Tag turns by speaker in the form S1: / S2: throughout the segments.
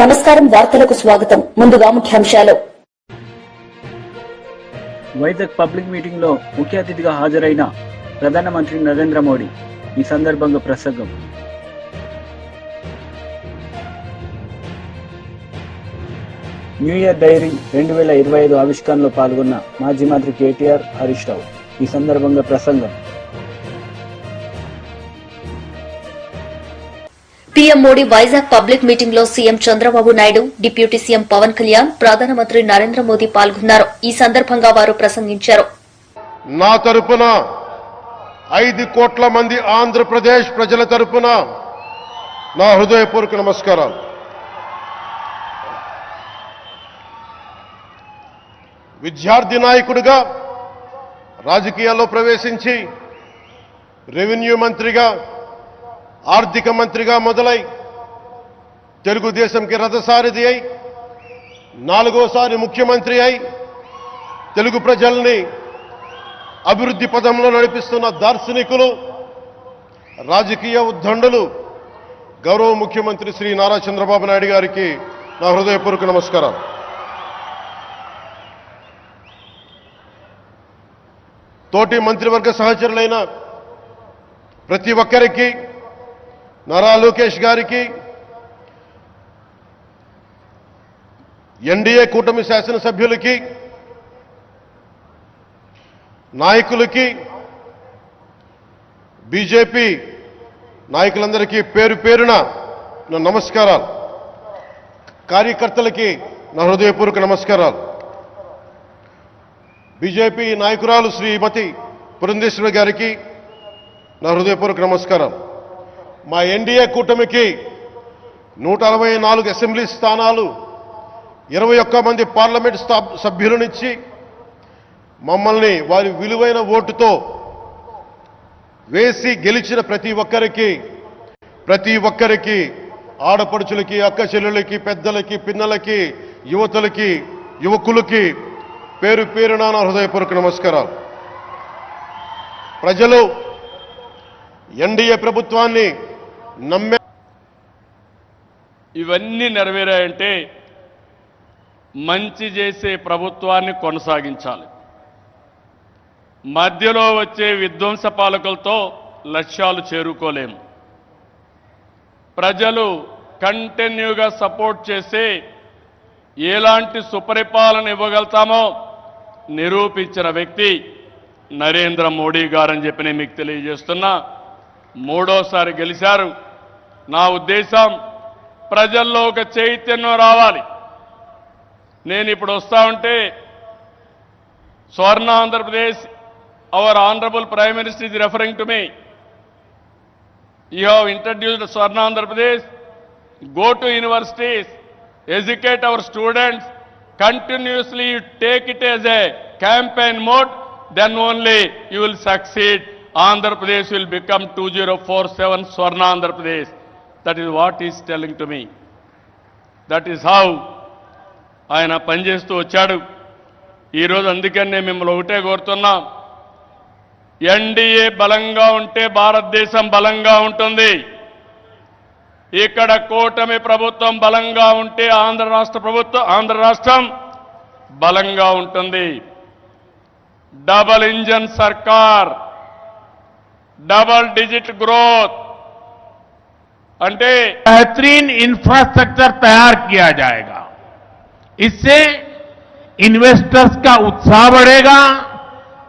S1: నమస్కారం వార్తలకు స్వాగతం ముందుగా ముఖ్యాంశాలు
S2: వైజాగ్ పబ్లిక్ మీటింగ్ లో ముఖ్య అతిథిగా హాజరైన ప్రధానమంత్రి నరేంద్ర మోడీ ఈ సందర్భంగా ప్రసంగం న్యూ ఇయర్ డైరీ 2025 ఆవిష్కరణలో పాల్గొన్న మాజీ మంత్రి కేటీఆర్ హరీష్ రావు ఈ సందర్భంగా ప్రసంగం
S1: PM Modi Vizag public meeting లో CM Chandrababu Naidu deputy CM Pawan Kalyan ప్రధానమంత్రి నరేంద్ర మోదీ పాల్గొన్నారు. ఈ సందర్భంగా వారు ప్రసంగించారు.
S3: నా తరపున 5 కోట్ల మంది ఆంధ్రప్రదేశ్ ప్రజల తరపున నా హృదయపూర్వక నమస్కారాలు. విద్యార్థి నాయకుడిగా రాజకీయాల్లో ప్రవేశించి రెవెన్యూ మంత్రిగా ఆర్థిక మంత్రిగా మొదలై తెలుగుదేశంకి రథసారథి అయి 4వసారి ముఖ్యమంత్రి అయి తెలుగు ప్రజల్ని అభివృద్ధి పదంలో నడిపిస్తున్న దార్శనికులు రాజకీయ ఉద్దండులు గౌరవ ముఖ్యమంత్రి శ్రీ నారా చంద్రబాబు నాయుడు గారికి నా హృదయపూర్వక నమస్కారాలు. తోటి మంత్రివర్గ సహచరులైన ప్రతి ఒక్కరికి, నారా లోకేష్ గారికి, ఎన్డీఏ కూటమి శాసనసభ్యులకి, నాయకులకి, బీజేపీ నాయకులందరికీ పేరు పేరున నా నమస్కారాలు. కార్యకర్తలకి నా హృదయపూర్వక నమస్కారాలు. బీజేపీ నాయకురాలు శ్రీమతి పురంధేశ్వరి గారికి నా హృదయపూర్వక నమస్కారం. మా ఎన్డీఏ కూటమికి 164 అసెంబ్లీ స్థానాలు, 21 మంది పార్లమెంట్ సభ్యులనిచ్చి మమ్మల్ని వారి విలువైన ఓటుతో వేసి గెలిచిన ప్రతి ఒక్కరికి ఆడపడుచులకి, అక్క చెల్లెలకి, పెద్దలకి, పిన్నలకి, యువతులకి, యువకులకి పేరు పేరున నా హృదయపూర్వక నమస్కారాలు. ప్రజలు ఎన్డీఏ ప్రభుత్వాన్ని నమ్మే
S4: ఇవన్నీ నెరవేరాయంటే మంచి చేసే ప్రభుత్వాన్ని కొనసాగించాలి. మధ్యలో వచ్చే విధ్వంస పాలకులతో లక్ష్యాలు చేరుకోలేము. ప్రజలు కంటిన్యూగా సపోర్ట్ చేసి ఎలాంటి సుపరిపాలన ఇవ్వగలుగుతామో నిరూపించిన వ్యక్తి నరేంద్ర మోడీ గారని చెప్పి నేను మీకు తెలియజేస్తున్నా. 3వసారి గెలిచారు. నా ఉద్దేశం ప్రజల్లో ఒక చైతన్యం రావాలి. నేను ఇప్పుడు వస్తా ఉంటే స్వర్ణ Andhra Pradesh, our honourable prime minister is referring to me. You have introduced Swarna Andhra Pradesh. Go to universities, educate our students, continuously you take it as a campaign mode, then only you will succeed. Andhra Pradesh will become 2047 Swarna Andhra Pradesh. That is what he is telling to me. That is how ఆయన పనిచేస్తూ వచ్చాడు. ఈరోజు అందుకని నేను మిమ్మల్ని ఒకటే కోరుతున్నాం, NDA బలంగా ఉంటే భారతదేశం బలంగా ఉంటుంది. ఇక్కడ కూటమి ప్రభుత్వం బలంగా ఉంటే ఆంధ్ర రాష్ట్రం బలంగా ఉంటుంది. డబల్ ఇంజన్ సర్కార్, డబల్ డిజిట్ గ్రోత్ అంటే
S5: बेहतरीन इंफ्रास्ट्रक्चर तैयार किया जाएगा. इससे इन्वेस्टर्स का उत्साह बढ़ेगा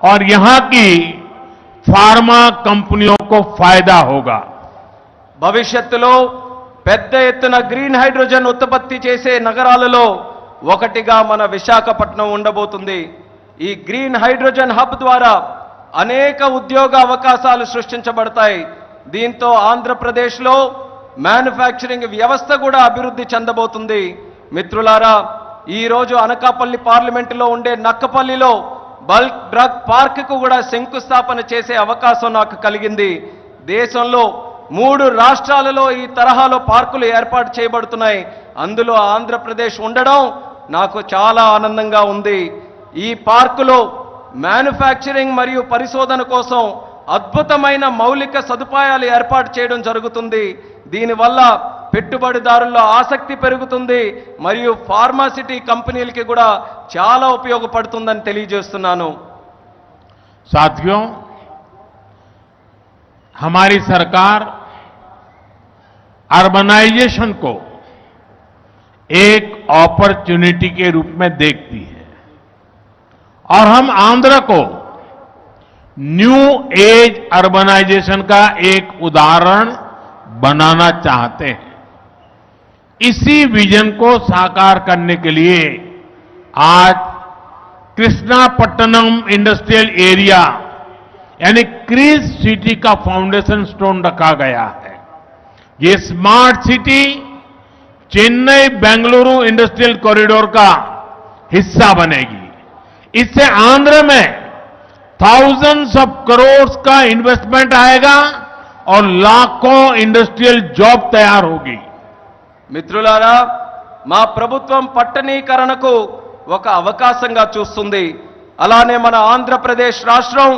S5: और यहां की फार्मा कंपनियों को फायदा होगा.
S6: భవిష్యత్తులో పెద్ద ఎత్తున గ్రీన్ హైడ్రోజన్ ఉత్పత్తి చేసే నగరాలలో ఒకటిగా మన విశాఖపట్నం ఉండబోతుంది. ఈ గ్రీన్ హైడ్రోజన్ హబ్ ద్వారా అనేక ఉద్యోగ అవకాశాలు సృష్టించబడతాయి. దీంతో ఆంధ్రప్రదేశ్లో మ్యానుఫ్యాక్చరింగ్ వ్యవస్థ కూడా అభివృద్ధి చెందబోతుంది. మిత్రులారా, ఈరోజు అనకాపల్లి పార్లమెంటులో ఉండే నక్కపల్లిలో బల్క్ డ్రగ్ పార్కుకు కూడా శంకుస్థాపన చేసే అవకాశం నాకు కలిగింది. దేశంలో 3 రాష్ట్రాలలో ఈ తరహాలో పార్కులు ఏర్పాటు చేయబడుతున్నాయి. అందులో ఆంధ్రప్రదేశ్ ఉండడం నాకు చాలా ఆనందంగా ఉంది. ఈ పార్కులో మ్యానుఫ్యాక్చరింగ్ మరియు పరిశోధన కోసం అద్భుతమైన మౌలిక సదుపాయాలు ఏర్పాటు చేయడం జరుగుతుంది. దీనివల్ల పెట్టుబడిదారుల్లో ఆసక్తి పెరుగుతుంది మరియు ఫార్మాసిటీ కంపెనీలకి కూడా చాలా ఉపయోగపడుతుందని తెలియజేస్తున్నాను.
S5: साथियों, हमारी सरकार अर्बनाइजेशन को एक अपॉर्चुनिटी के रूप में देखती है और हम आंध्र को न्यू एज अर्बनाइजेशन का एक उदाहरण बनाना चाहते हैं. इसी विजन को साकार करने के लिए आज कृष्णापट्टनम इंडस्ट्रियल एरिया यानी क्रीज सिटी का फाउंडेशन स्टोन रखा गया है. ये smart city Chennai Bengaluru industrial corridor का हिस्सा बनेगी. इससे आंध्र में thousands ऑफ करोड़ का इन्वेस्टमेंट आएगा और लाखों इंडस्ट्रियल जॉब तैयार होगी.
S6: మిత్రులారా, మా ప్రభుత్వం పట్టణీకరణకు ఒక అవకాశంగా చూస్తుంది. అలానే మన ఆంధ్రప్రదేశ్ రాష్ట్రం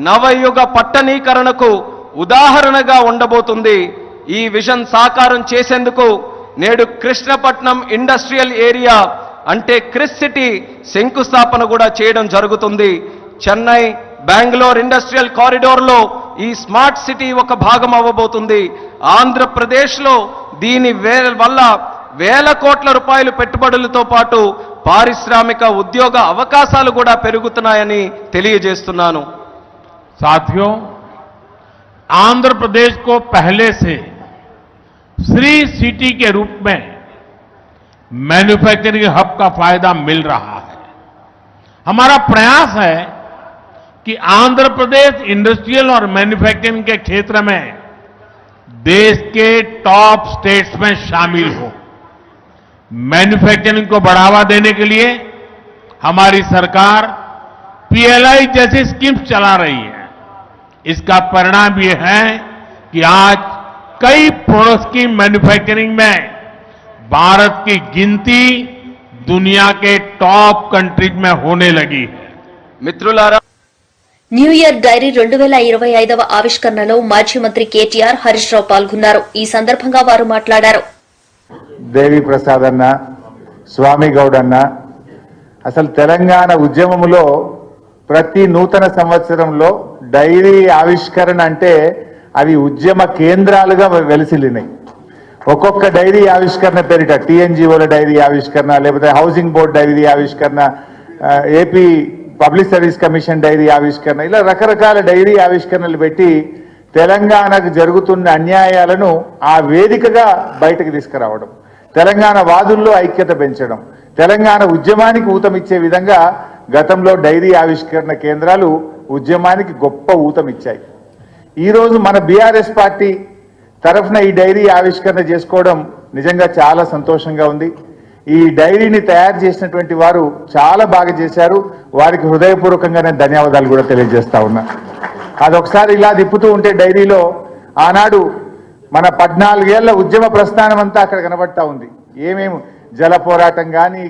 S6: నవయుగ పట్టణీకరణకు ఉదాహరణగా ఉండబోతుంది. ఈ విజన్ సాకారం చేసేందుకు నేడు కృష్ణపట్నం ఇండస్ట్రియల్ ఏరియా అంటే క్రిస్ సిటీ శంకుస్థాపన కూడా చేయడం జరుగుతుంది. చెన్నై బెంగళూరు ఇండస్ట్రియల్ కారిడోర్లో ఈ స్మార్ట్ సిటీ ఒక భాగం అవ్వబోతుంది. ఆంధ్రప్రదేశ్లో దీని వల్ల వేల కోట్ల రూపాయలు పెట్టుబడులతో పాటు పారిశ్రామిక ఉద్యోగ అవకాశాలు కూడా పెరుగుతున్నాయని తెలియజేస్తున్నాను.
S5: साथियों, आंध्र प्रदेश को पहले से श्री सिटी के रूप में मैन्युफैक्चरिंग हब का फायदा मिल रहा है. हमारा प्रयास है कि आंध्र प्रदेश इंडस्ट्रियल और मैन्युफैक्चरिंग के क्षेत्र में देश के टॉप स्टेट्स में शामिल हो. मैन्युफैक्चरिंग को बढ़ावा देने के लिए हमारी सरकार पीएलआई जैसी स्कीम्स चला रही है. इसका परिणाम ये है कि आज कई प्रोडक्ट्स की मैन्युफैक्चरिंग में भारत की गिनती दुनिया के टॉप कंट्रीज में होने लगी है.
S6: మిత్రులారా,
S1: న్యూ ఇయర్ డైరీ 2025వ ఆవిష్కరణలో మాజీ మంత్రి కేటీఆర్ హరీష్ రావు పాల్గొన్నారు. ఈ సందర్భంగా వారు మాట్లాడారు.
S7: దేవి ప్రసాద్ అన్న, స్వామి గౌడ్ అన్న, అసలు తెలంగాణ ఉద్యమంలో ప్రతి నూతన సంవత్సరంలో డైరీ ఆవిష్కరణ అంటే అవి ఉద్యమ కేంద్రాలుగా వెలిసిల్లినాయి. ఒక్కొక్క డైరీ ఆవిష్కరణ పేరిట టీఎన్జిఓల డైరీ ఆవిష్కరణ, లేకపోతే హౌసింగ్ బోర్డు డైరీ ఆవిష్కరణ, AP public service commission diary ఆవిష్కరణ, ఇలా రకరకాల డైరీ ఆవిష్కరణలు పెట్టి తెలంగాణకు జరుగుతున్న అన్యాయాలను ఆ వేదికగా బయటకు తీసుకురావడం, తెలంగాణ వాదుల్లో ఐక్యత పెంచడం, తెలంగాణ ఉద్యమానికి ఊతమిచ్చే విధంగా గతంలో డైరీ ఆవిష్కరణ కేంద్రాలు ఉద్యమానికి గొప్ప ఊతమిచ్చాయి. ఈరోజు మన బీఆర్ఎస్ పార్టీ తరఫున ఈ డైరీ ఆవిష్కరణ చేసుకోవడం నిజంగా చాలా సంతోషంగా ఉంది. ఈ డైరీని తయారు చేసినటువంటి వారు చాలా బాగా చేశారు. వారికి హృదయపూర్వకంగా నేను ధన్యవాదాలు కూడా తెలియజేస్తా ఉన్నా. అదొకసారి ఇలా తిప్పుతూ ఉంటే డైరీలో ఆనాడు మన 14 ఏళ్ల ఉద్యమ ప్రస్థానం అంతా అక్కడ కనబడతా ఉంది. ఏమేమి జల పోరాటం కానీ,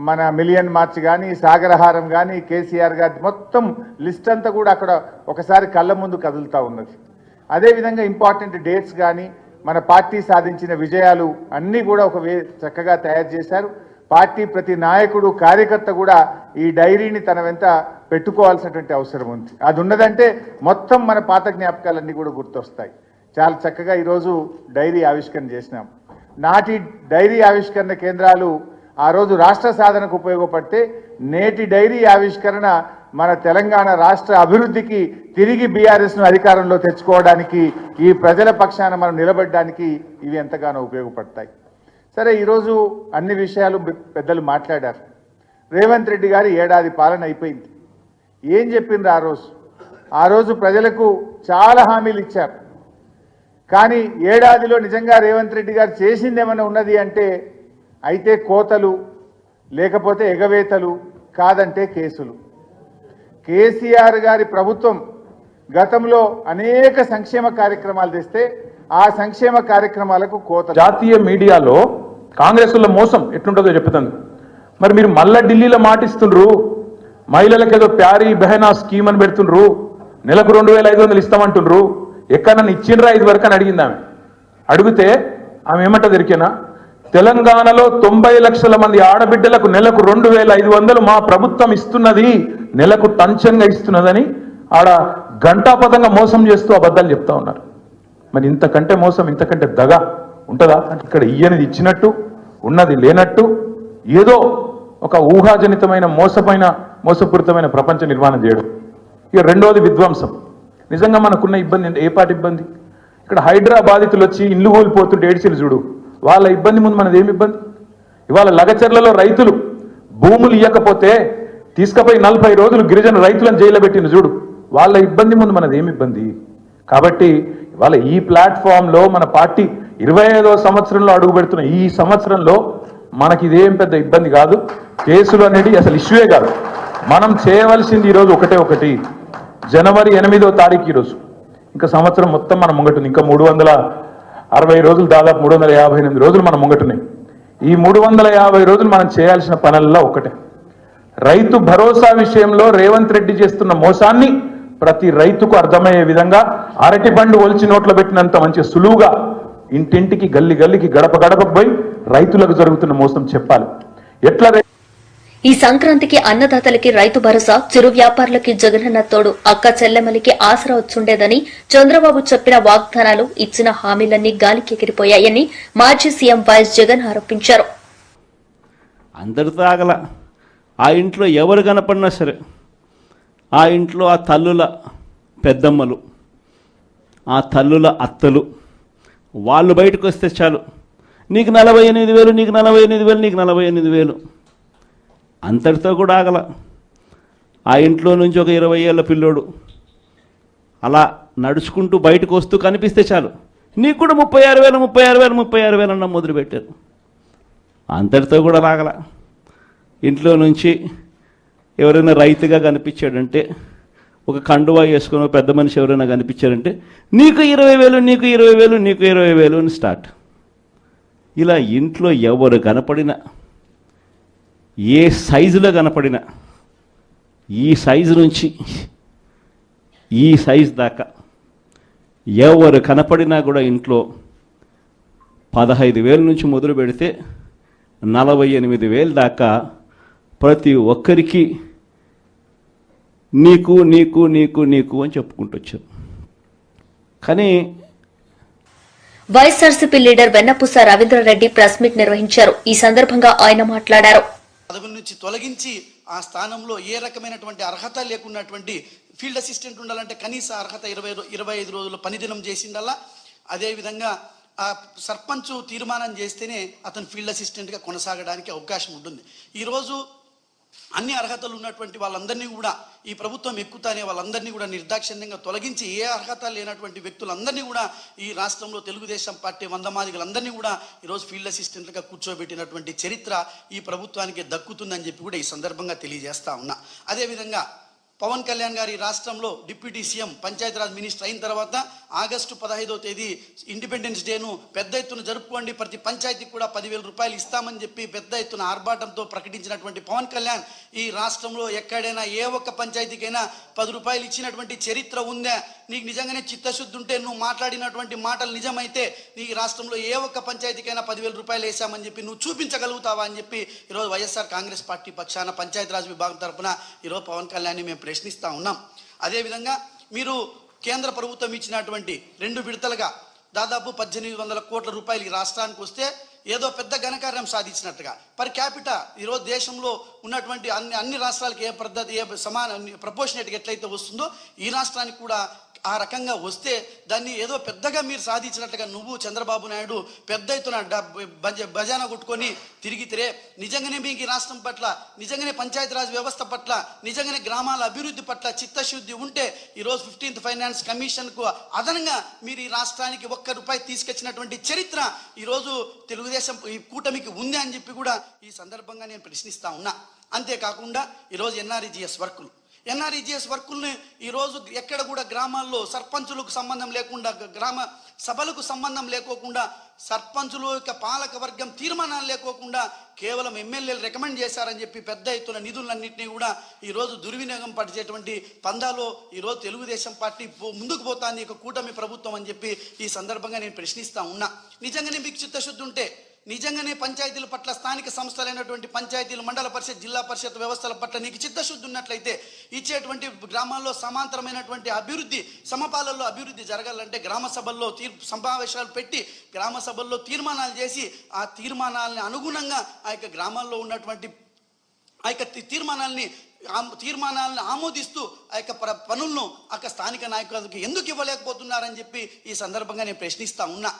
S7: మన మిలియన్ మార్చ్ కానీ, సాగరహారం కానీ, కేసీఆర్ గారి మొత్తం లిస్ట్ అంతా కూడా అక్కడ ఒకసారి కళ్ళ ముందు కదులుతూ ఉన్నది. అదేవిధంగా ఇంపార్టెంట్ డేట్స్ కానీ, మన పార్టీ సాధించిన విజయాలు అన్నీ కూడా చక్కగా తయారు చేశారు. పార్టీ ప్రతి నాయకుడు, కార్యకర్త కూడా ఈ డైరీని తన వెంట పెట్టుకోవాల్సినటువంటి అవసరం ఉంది. అది ఉన్నదంటే మొత్తం మన పాత జ్ఞాపకాలన్నీ కూడా గుర్తొస్తాయి. చాలా చక్కగా ఈరోజు డైరీ ఆవిష్కరణ చేసినాం. నాటి డైరీ ఆవిష్కరణ కేంద్రాలు ఆ రోజు రాష్ట్ర సాధనకు ఉపయోగపడితే, నేటి డైరీ ఆవిష్కరణ మన తెలంగాణ రాష్ట్ర అభివృద్ధికి, తిరిగి బీఆర్ఎస్ను అధికారంలో తెచ్చుకోవడానికి, ఈ ప్రజల పక్షాన మనం నిలబడడానికి ఇవి ఎంతగానో ఉపయోగపడతాయి. సరే, ఈరోజు అన్ని విషయాలు పెద్దలు మాట్లాడారు. రేవంత్ రెడ్డి గారి ఏడాది పాలన అయిపోయింది. ఏం చెప్పిండ్రు ఆ రోజు ప్రజలకు చాలా హామీలు ఇచ్చారు. కానీ ఏడాదిలో నిజంగా రేవంత్ రెడ్డి గారు చేసింది ఏమైనా ఉన్నది అంటే, అయితే కోతలు, లేకపోతే ఎగవేతలు, కాదంటే కేసులు. కేసీఆర్ గారి ప్రభుత్వం గతంలో అనేక సంక్షేమ కార్యక్రమాలు తెస్తే ఆ సంక్షేమ కార్యక్రమాలకు కోత.
S8: జాతీయ మీడియాలో కాంగ్రెస్ల మోసం ఎట్లుంటుందో చెప్తాను. మరి మీరు మళ్ళా ఢిల్లీలో మాటిస్తుండ్రు, మహిళలకు ఏదో ప్యారీ బెహనా స్కీమ్ అని పెడుతుండ్రు, నెలకు 2500 ఇస్తామంటుండ్రు, ఎక్కడన్నా ఇచ్చిండ్రా ఇది వరకు అని అడిగిందామె. అడిగితే ఆమె ఏమంటది ఎరికేనా? తెలంగాణలో 90 లక్షల మంది ఆడబిడ్డలకు నెలకు 2,500 మా ప్రభుత్వం ఇస్తున్నది, నెలకు టంచంగా ఇస్తున్నదని ఆడ గంటాపదంగా మోసం చేస్తూ అబద్ధాలు చెప్తా ఉన్నారు. మరి ఇంతకంటే మోసం, ఇంతకంటే దగ ఉంటుందా? ఇక్కడ ఇయ్యనిది ఇచ్చినట్టు, ఉన్నది లేనట్టు, ఏదో ఒక ఊహాజనితమైన మోసపూరితమైన ప్రపంచ నిర్మాణం చేయడం. ఇక రెండోది విధ్వంసం. నిజంగా మనకున్న ఇబ్బంది అంటే ఏ పాటి ఇబ్బంది? ఇక్కడ హైదరాబాదితులు వచ్చి ఇల్లు కూలిపోతుంటే ఏడ్చిలు చూడు, వాళ్ళ ఇబ్బంది ముందు మనది ఏమి ఇబ్బంది? ఇవాళ లగచర్లలో రైతులు భూములు ఇవ్వకపోతే తీసుకుపోయి 40 రోజులు గిరిజన రైతులను జైల్లో పెట్టిన చూడు, వాళ్ళ ఇబ్బంది ముందు మనది ఏమి ఇబ్బంది? కాబట్టి ఇవాళ ఈ ప్లాట్ఫామ్లో మన పార్టీ 25వ సంవత్సరంలో అడుగు పెడుతున్న ఈ సంవత్సరంలో మనకి ఇదేం పెద్ద ఇబ్బంది కాదు. కేసులు అనేది అసలు ఇష్యూయే కాదు. మనం చేయవలసింది ఈరోజు ఒకటి, జనవరి 8వ తారీఖు ఈరోజు. ఇంకా సంవత్సరం మొత్తం మనం ముంగటుంది. ఇంకా 360 రోజులు, దాదాపు 358 రోజులు మనం ముంగటున్నాయి. ఈ 350 రోజులు మనం చేయాల్సిన పనుల్లో ఒకటే, రైతు భరోసా విషయంలో రేవంత్ రెడ్డి చేస్తున్న మోసాన్ని ప్రతి రైతుకు అర్థమయ్యే విధంగా అరటి పండు ఒలిచి నోట్లో పెట్టినంత మంచి సులువుగా ఇంటింటికి, గల్లి గల్లికి, గడప గడపకు పోయి రైతులకు జరుగుతున్న మోసం చెప్పాలి. ఎట్లా
S1: ఈ సంక్రాంతికి అన్నదాతలకి రైతు భరోసా, చిరు వ్యాపారులకి జగనన్న తోడు, అక్క చెల్లెమ్మలకి ఆసరా వచ్చుండేదని చంద్రబాబు చెప్పిన వాగ్దానాలు, ఇచ్చిన హామీలన్నీ గాలికెగిరిపోయాయని మాజీ సీఎం వైఎస్ జగన్ ఆరోపించారు.
S9: అందరితో ఆగల. ఆ ఇంట్లో ఎవరు కనపడినా సరే, ఆ ఇంట్లో ఆ తల్లుల పెద్దమ్మలు, ఆ తల్లుల అత్తలు, వాళ్ళు బయటకు వస్తే చాలు, నీకు 48,000, నీకు 48,000, నీకు 48,000. అంతటితో కూడా ఆగల. ఆ ఇంట్లో నుంచి ఒక 20 ఏళ్ల పిల్లోడు అలా నడుచుకుంటూ బయటకు వస్తూ కనిపిస్తే చాలు, నీకు కూడా 36,000, 36,000, 36,000 అన్న మొదలుపెట్టారు. అంతటితో కూడా రాగల. ఇంట్లో నుంచి ఎవరైనా రైతుగా కనిపించాడంటే, ఒక కండువా వేసుకుని పెద్ద మనిషి ఎవరైనా కనిపించారంటే, నీకు 20,000, నీకు 20,000, నీకు 20,000 అని స్టార్ట్. ఇలా ఇంట్లో ఎవరు కనపడినా, ఏ సైజులో కనపడినా, ఈ సైజు నుంచి ఈ సైజు దాకా ఎవరు కనపడినా కూడా ఇంట్లో 15,000 నుంచి మొదలు పెడితే 48,000 దాకా ప్రతి ఒక్కరికి నీకు నీకు నీకు నీకు అని చెప్పుకుంటూ వచ్చారు. కానీ
S1: వైఎస్ఆర్సీపీ లీడర్ వెన్నపూస రవీంద్రారెడ్డి ప్రెస్ మీట్ నిర్వహించారు. ఈ సందర్భంగా ఆయన మాట్లాడారు.
S10: పదవి నుంచి తొలగించి ఆ స్థానంలో ఏ రకమైనటువంటి అర్హత లేకున్నటువంటి ఫీల్డ్ అసిస్టెంట్ ఉండాలంటే కనీస అర్హత 25 రోజులు పనిదినం చేసిండల్లా. అదేవిధంగా ఆ సర్పంచ్ తీర్మానం చేస్తేనే అతను ఫీల్డ్ అసిస్టెంట్గా కొనసాగడానికి అవకాశం ఉంటుంది. ఈరోజు అన్ని అర్హతలు ఉన్నటువంటి వాళ్ళందరినీ కూడా ఈ ప్రభుత్వం ఎక్కుతానే వాళ్ళందరినీ కూడా నిర్దాక్షిణ్యంగా తొలగించి ఏ అర్హత లేనటువంటి వ్యక్తులందరినీ కూడా ఈ రాష్ట్రంలో తెలుగుదేశం పార్టీ వందమాదిగలందరినీ కూడా ఈరోజు ఫీల్డ్ అసిస్టెంట్లుగా కూర్చోబెట్టినటువంటి చరిత్ర ఈ ప్రభుత్వానికి దక్కుతుందని చెప్పి కూడా ఈ సందర్భంగా తెలియజేస్తా ఉన్నా. అదేవిధంగా పవన్ కళ్యాణ్ గారి రాష్ట్రంలో డిప్యూటీ సీఎం పంచాయతీరాజ్ మినిస్టర్ అయిన తర్వాత ఆగస్టు 15వ తేదీ ఇండిపెండెన్స్ డేను పెద్ద ఎత్తున జరుపుకోండి, ప్రతి పంచాయతీకి కూడా 10,000 రూపాయలు ఇస్తామని చెప్పి పెద్ద ఎత్తున ఆర్భాటంతో ప్రకటించినటువంటి పవన్ కళ్యాణ్ ఈ రాష్ట్రంలో ఎక్కడైనా ఏ ఒక్క పంచాయతీకైనా 10 రూపాయలు ఇచ్చినటువంటి చరిత్ర ఉందా? నీకు నిజంగానే చిత్తశుద్ధి ఉంటే, నువ్వు మాట్లాడినటువంటి మాటలు నిజమైతే నీకు రాష్ట్రంలో ఏ ఒక్క పంచాయతీకైనా 10,000 రూపాయలు వేసామని చెప్పి నువ్వు చూపించగలుగుతావా అని చెప్పి ఈరోజు వైఎస్ఆర్ కాంగ్రెస్ పార్టీ పక్షాన పంచాయతీరాజ్ విభాగం తరఫున ఈరోజు పవన్ కళ్యాణ్ని మేము ప్రశ్నిస్తూ ఉన్నాం. అదేవిధంగా మీరు కేంద్ర ప్రభుత్వం ఇచ్చినటువంటి 2 విడతలుగా దాదాపు 1,800 కోట్ల రూపాయలు ఈ రాష్ట్రానికి వస్తే ఏదో పెద్ద ఘనకార్యం సాధించినట్టుగా పర్ క్యాపిటా ఈరోజు దేశంలో ఉన్నటువంటి అన్ని రాష్ట్రాలకు ఏ పద్ధతి, ఏ సమాన ప్రపోర్షనేట్గా ఎట్లయితే వస్తుందో ఈ రాష్ట్రానికి కూడా ఆ రకంగా వస్తే దాన్ని ఏదో పెద్దగా మీరు సాధించినట్లుగా నువ్వు చంద్రబాబు నాయుడు పెద్ద ఎత్తున బజానా కొట్టుకొని తిరిగితే నిజంగానే మీకు ఈ రాష్ట్రం పట్ల, నిజంగానే పంచాయతీరాజ్ వ్యవస్థ పట్ల, నిజంగానే గ్రామాల అభివృద్ధి పట్ల చిత్తశుద్ధి ఉంటే ఈరోజు 15th ఫైనాన్స్ కమిషన్కు అదనంగా మీరు ఈ రాష్ట్రానికి ₹1 తీసుకొచ్చినటువంటి చరిత్ర ఈరోజు తెలుగుదేశం ఈ కూటమికి ఉంది అని చెప్పి కూడా ఈ సందర్భంగా నేను ప్రశ్నిస్తా ఉన్నా. అంతేకాకుండా ఈరోజు ఎన్ఆర్ఈజీఎస్ వర్కుల్ని ఈరోజు ఎక్కడ కూడా గ్రామాల్లో సర్పంచులకు సంబంధం లేకుండా, గ్రామ సభలకు సంబంధం లేకోకుండా సర్పంచులు యొక్క పాలక వర్గం తీర్మానాలు లేకోకుండా కేవలం ఎమ్మెల్యేలు రికమెండ్ చేశారని చెప్పి పెద్ద ఎత్తున నిధులన్నింటినీ కూడా ఈరోజు దుర్వినియోగం పడిచేటువంటి పందాలో ఈరోజు తెలుగుదేశం పార్టీ ముందుకు పోతాంది ఇక కూటమి ప్రభుత్వం అని చెప్పి ఈ సందర్భంగా నేను ప్రశ్నిస్తా ఉన్నా. నిజంగానే మీకు చిత్తశుద్ధి ఉంటే, నిజంగానే పంచాయతీల పట్ల, స్థానిక సంస్థలైనటువంటి పంచాయతీలు, మండల పరిషత్, జిల్లా పరిషత్ వ్యవస్థల పట్ల నీకు చిత్తశుద్ధి ఉన్నట్లయితే ఇచ్చేటువంటి గ్రామాల్లో సమాంతరమైనటువంటి అభివృద్ధి, సమపాలనలో అభివృద్ధి జరగాలంటే గ్రామ సభల్లో సమావేశాలు పెట్టి గ్రామ సభల్లో తీర్మానాలు చేసి ఆ తీర్మానాలని అనుగుణంగా ఆ యొక్క గ్రామాల్లో ఉన్నటువంటి ఆ యొక్క తీర్మానాలను ఆమోదిస్తూ ఆ యొక్క పనులను ఆ స్థానిక నాయకులకు ఎందుకు ఇవ్వలేకపోతున్నారని చెప్పి ఈ సందర్భంగా నేను ప్రశ్నిస్తా ఉన్నా.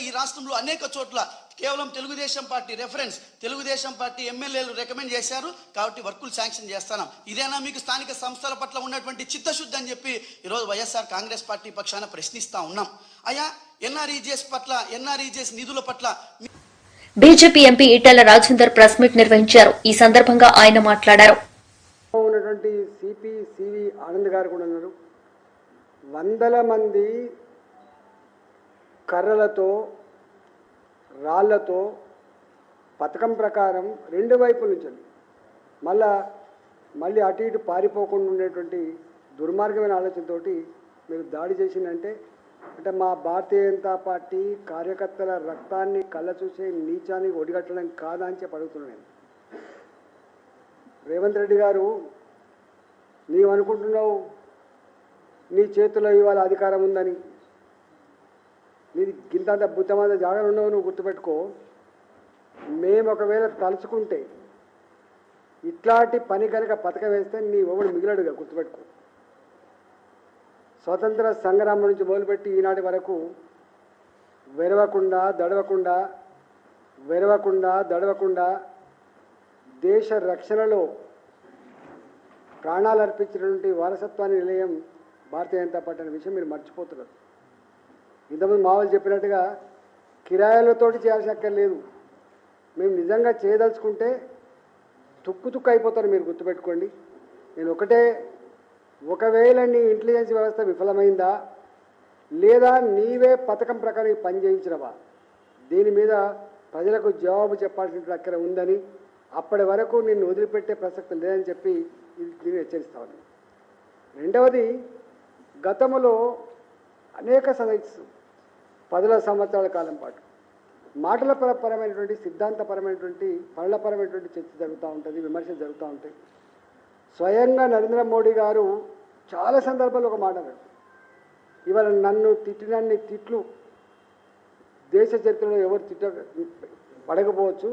S10: ఈ రాష్ట్రంలో అనేక చోట్ల కేవలం Telugu Desam party reference, Telugu Desam party ఎమ్మెల్యేలు రికమెండ్ చేశారు కాబట్టి వర్కులు శాంక్షన్ చేస్తాను. ఇదేనా మీకు స్థానిక సంస్థల పట్ల ఉన్నటువంటి చిత్తశుద్ధి అని చెప్పి ఈరోజు వైఎస్ఆర్ కాంగ్రెస్ పార్టీ పక్షాన ప్రశ్నిస్తా ఉన్నాం. అయ్యా, ఎన్ఆర్ఈజీఎస్ నిధుల పట్ల
S1: BJP MP Etela Rajender press meet నిర్వహించారు. ఈ సందర్భంగా ఆయన మాట్లాడారు.
S11: ఉన్నటువంటి సివి ఆనంద్ గారు కూడా ఉన్నారు. వందల మంది కర్రలతో, రాళ్లతో పథకం ప్రకారం రెండు వైపుల నుంచి మళ్ళీ అటు ఇటు పారిపోకుండా ఉండేటువంటి దుర్మార్గమైన ఆలోచనతోటి మీరు దాడి చేసిందంటే అంటే మా భారతీయ జనతా పార్టీ కార్యకర్తల రక్తాన్ని కళ్ళ చూసే నీచానికి ఒడిగట్టడం కాదా అని చెప్పి అడుగుతున్నాను. రేవంత్ రెడ్డి గారు, నీవు అనుకుంటున్నావు నీ చేతిలో ఇవాళ అధికారం ఉందని. నీది గింతంత బుద్ధమంత జాగా ఉండవు, నువ్వు గుర్తుపెట్టుకో. మేము ఒకవేళ తలుచుకుంటే ఇట్లాంటి పని కనుక పథకం వేస్తే నీ ఒకడు మిగిలాడుగా, గుర్తుపెట్టుకో. స్వతంత్ర సంగ్రామం నుంచి మొదలుపెట్టి ఈనాటి వరకు దడవకుండా దేశ రక్షణలో ప్రాణాలు అర్పించినటువంటి వారసత్వాన్ని నిలయం భారతీయ జనతా పార్టీ అనే విషయం మీరు మర్చిపోతున్నారు. ఇంతకుముందు మావలు చెప్పినట్టుగా కిరాయిలతోటి చేయాల్సిన అక్కర్లేదు. మేము నిజంగా చేయదలుచుకుంటే తుక్కు అయిపోతారు, మీరు గుర్తుపెట్టుకోండి. నేను ఒకవేళ నీ ఇంటెలిజెన్స్ వ్యవస్థ విఫలమైందా లేదా నీవే పథకం ప్రకారం పని చేయించినవా, దీని మీద ప్రజలకు జవాబు చెప్పాల్సిన అక్కర ఉందని, అప్పటి వరకు నిన్ను వదిలిపెట్టే ప్రసక్తి లేదని చెప్పి దీన్ని హెచ్చరిస్తాను. రెండవది, గతంలో అనేక 10 సంవత్సరాల కాలం పాటు మాటల పరమైనటువంటి, సిద్ధాంతపరమైనటువంటి, పనులపరమైనటువంటి చర్చ జరుగుతూ ఉంటుంది, విమర్శలు జరుగుతూ ఉంటాయి. స్వయంగా నరేంద్ర మోడీ గారు చాలా సందర్భాల్లో ఒక మాట అన్నాడు, ఇవాళ నన్ను తిట్టినన్ని తిట్లు దేశ చరిత్రలో ఎవరు పడకపోవచ్చు,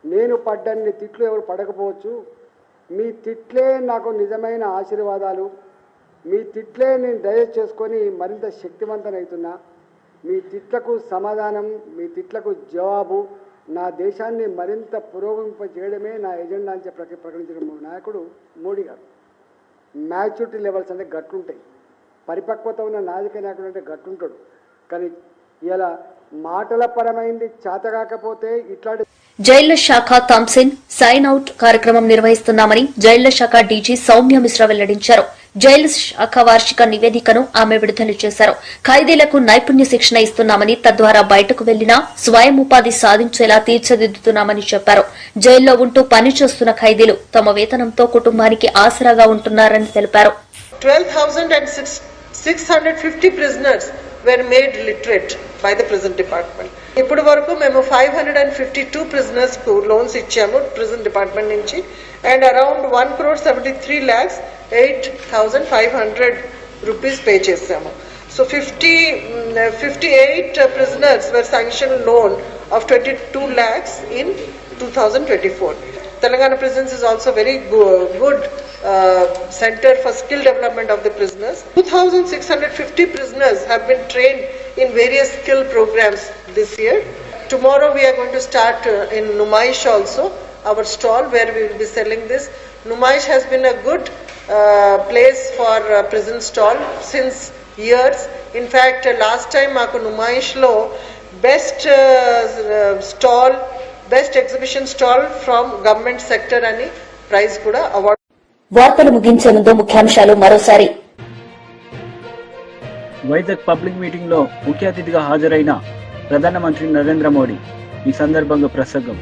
S11: నేను పడ్డన్ని తిట్లు ఎవరు పడకపోవచ్చు, మీ తిట్లే నాకు నిజమైన ఆశీర్వాదాలు, మీ తిట్లే నేను డైజెస్ట్ చేసుకొని మరింత శక్తివంతనవుతున్నా, మీ తిట్లకు సమాధానం, మీ తిట్లకు జవాబు నా దేశాన్ని మరింత పురోగమింప చేయడమే నా ఎజెండా అని చెప్పి ప్రకటించిన నాయకుడు మోడీ గారు. మ్యాచ్యూరిటీ లెవెల్స్ అంటే గట్లుంటాయి, పరిపక్వత ఉన్న నాయక నాయకుడు అంటే గట్లుంటాడు. కానీ ఇలా మాటల పరమైంది చేతగాకపోతే ఇట్లాంటి
S1: జైళ్ల శాఖ థమ్సిన్ సైన్ అవుట్ కార్యక్రమం నిర్వహిస్తున్నామని జైళ్ల శాఖ డీజీ సౌమ్య మిశ్రా వెల్లడించారు. జైలు శాఖ వార్షిక నివేదికను ఆమె విడుదల చేశారు. ఖైదీలకు నైపుణ్య శిక్షణ ఇస్తున్నామని, తద్వారా బయటకు వెళ్లినా స్వయం ఉపాధి సాధించేలా తీర్చిదిద్దుతున్నామని చెప్పారు. జైల్లో ఉంటూ పనిచేస్తున్న ఖైదీలు తమ వేతనంతో కుటుంబానికి ఆసరాగా ఉంటున్నారని తెలిపారు.
S12: 12,650 prisoners were made literate by the prison department. ఇప్పుడు వరకు మేము 552 prisoners కు లోన్స్ ఇచ్చాము prison department నుంచి, and around 1,73,08,500 rupees pay చేసాము. So 58 prisoners were sanctioned loan of 22 lakhs in 2024. Telangana prisons is also very good center for skill development of the prisoners. 2,650 prisoners have been trained in various skill programs this year. Tomorrow we are going to start in Numaish also, our stall where we will be selling this. Numaish has been a good place for prison stall since years. In fact, last time maaku Numaish lo best stall, best exhibition stall from government sector ani prize kuda award.
S1: వార్తలు ముగించే ముందు ముఖ్యాంశాలు మరోసారి.
S2: Vizag public meeting లో ముఖ్య అతిథిగా హాజరైన ప్రధానమంత్రి నరేంద్ర మోడీ ఈ సందర్భంగా ప్రసంగం.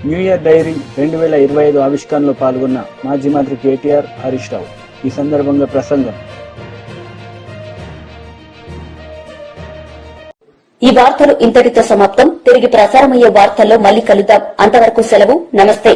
S2: న్యూ ఇయర్ డైరీ 2025 ఆవిష్కరణలో పాల్గొన్న మాజీ మంత్రి కేటీఆర్, హరీష్ రావు ఈ సందర్భంగా ప్రసంగం.
S1: ఈ వార్తలు ఇంతటితో సమాప్తం. తిరిగి ప్రసారమయ్యే వార్తల్లో మళ్లీ కలుద్దాం. అంతవరకు సెలవు. నమస్తే.